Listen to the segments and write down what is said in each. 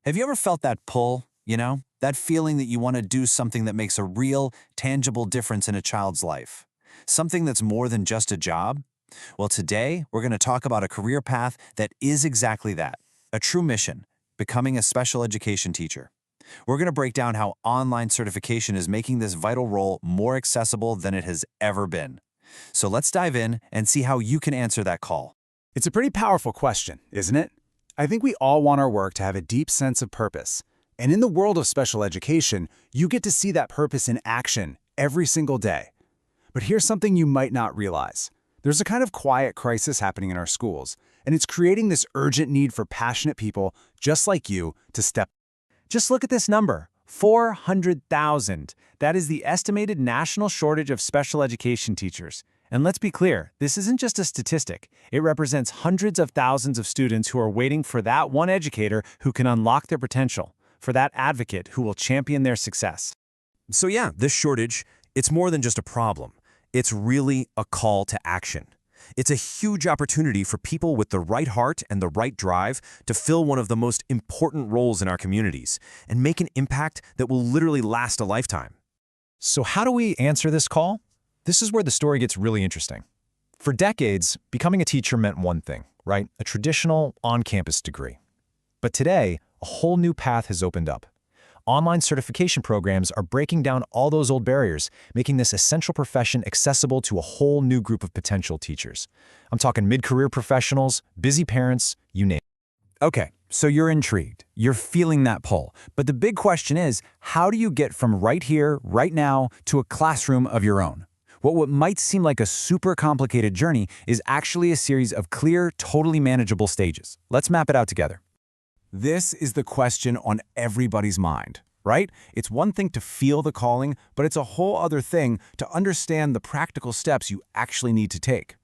Have you ever felt that pull, that feeling that you want to do something that makes a real, tangible difference in a child's life? Something that's more than just a job? Well, today we're going to talk about a career path that is exactly that, a true mission, becoming a special education teacher. We're going to break down how online certification is making this vital role more accessible than it has ever been. So let's dive in and see how you can answer that call. It's a pretty powerful question, isn't it? I think we all want our work to have a deep sense of purpose. And in the world of special education, you get to see that purpose in action every single day. But here's something you might not realize. There's a kind of quiet crisis happening in our schools, and it's creating this urgent need for passionate people just like you to step. Just look at this number, 400,000. That is the estimated national shortage of special education teachers. And let's be clear, this isn't just a statistic. It represents hundreds of thousands of students who are waiting for that one educator who can unlock their potential, for that advocate who will champion their success. So yeah, this shortage, it's more than just a problem. It's really a call to action. It's a huge opportunity for people with the right heart and the right drive to fill one of the most important roles in our communities and make an impact that will literally last a lifetime. So how do we answer this call? This is where the story gets really interesting. For decades, becoming a teacher meant one thing, right? A traditional on-campus degree. But today, a whole new path has opened up. Online certification programs are breaking down all those old barriers, making this essential profession accessible to a whole new group of potential teachers. I'm talking mid-career professionals, busy parents, you name it. Okay, so you're intrigued. You're feeling that pull. But the big question is, how do you get from right here, right now, to a classroom of your own? What might seem like a super complicated journey is actually a series of clear, totally manageable stages. Let's map it out together. This is the question on everybody's mind, right? It's one thing to feel the calling, but it's a whole other thing to understand the practical steps you actually need to take.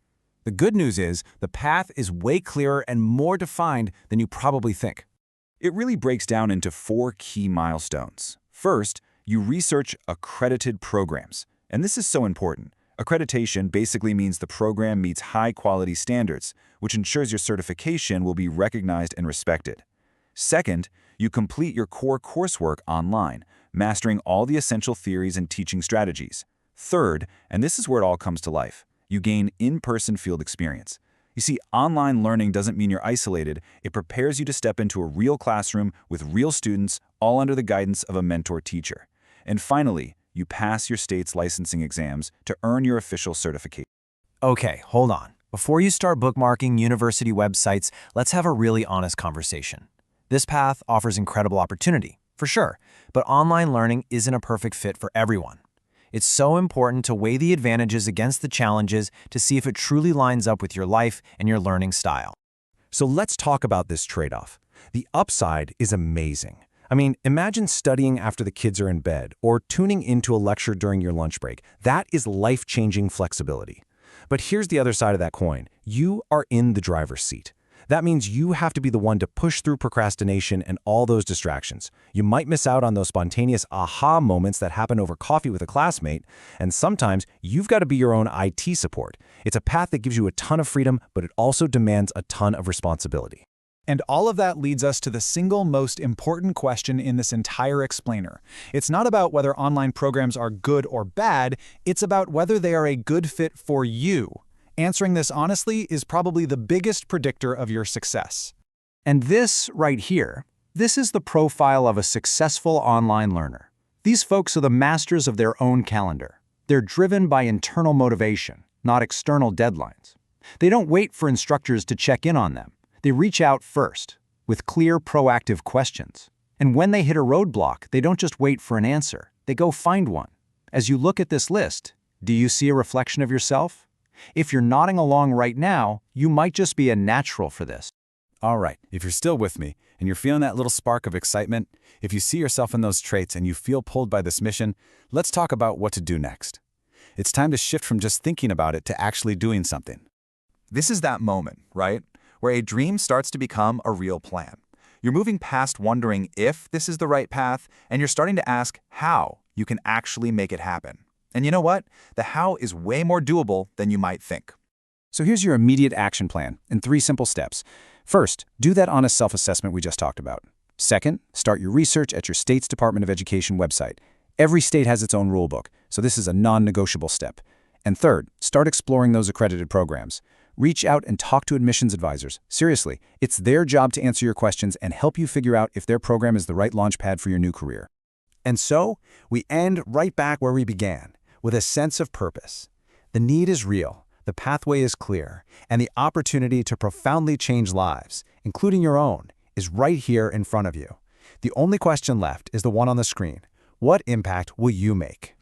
The good news is the path is way clearer and more defined than you probably think. It really breaks down into 4 key milestones. First, you research accredited programs. And this is so important. Accreditation basically means the program meets high-quality standards, which ensures your certification will be recognized and respected. Second, you complete your core coursework online, mastering all the essential theories and teaching strategies. Third, and this is where it all comes to life, you gain in-person field experience. You see, online learning doesn't mean you're isolated. It prepares you to step into a real classroom with real students, all under the guidance of a mentor teacher. And finally, you pass your state's licensing exams to earn your official certification. Okay, hold on. Before you start bookmarking university websites, let's have a really honest conversation. This path offers incredible opportunity, for sure, but online learning isn't a perfect fit for everyone. It's so important to weigh the advantages against the challenges to see if it truly lines up with your life and your learning style. So let's talk about this trade-off. The upside is amazing. I mean, imagine studying after the kids are in bed or tuning into a lecture during your lunch break. That is life-changing flexibility. But here's the other side of that coin. You are in the driver's seat. That means you have to be the one to push through procrastination and all those distractions. You might miss out on those spontaneous aha moments that happen over coffee with a classmate, and sometimes you've got to be your own IT support. It's a path that gives you a ton of freedom, but it also demands a ton of responsibility. And all of that leads us to the single most important question in this entire explainer. It's not about whether online programs are good or bad, it's about whether they are a good fit for you. Answering this honestly is probably the biggest predictor of your success. And this right here, this is the profile of a successful online learner. These folks are the masters of their own calendar. They're driven by internal motivation, not external deadlines. They don't wait for instructors to check in on them. They reach out first, with clear, proactive questions. And when they hit a roadblock, they don't just wait for an answer. They go find one. As you look at this list, do you see a reflection of yourself? If you're nodding along right now, you might just be a natural for this. All right, if you're still with me and you're feeling that little spark of excitement, if you see yourself in those traits and you feel pulled by this mission, let's talk about what to do next. It's time to shift from just thinking about it to actually doing something. This is that moment, right, where a dream starts to become a real plan. You're moving past wondering if this is the right path, and you're starting to ask how you can actually make it happen. And you know what? The how is way more doable than you might think. So here's your immediate action plan in 3 simple steps. First, do that honest self-assessment we just talked about. Second, start your research at your state's Department of Education website. Every state has its own rulebook, so this is a non-negotiable step. And third, start exploring those accredited programs. Reach out and talk to admissions advisors. Seriously, it's their job to answer your questions and help you figure out if their program is the right launchpad for your new career. And so, we end right back where we began, with a sense of purpose. The need is real, the pathway is clear, and the opportunity to profoundly change lives, including your own, is right here in front of you. The only question left is the one on the screen. What impact will you make?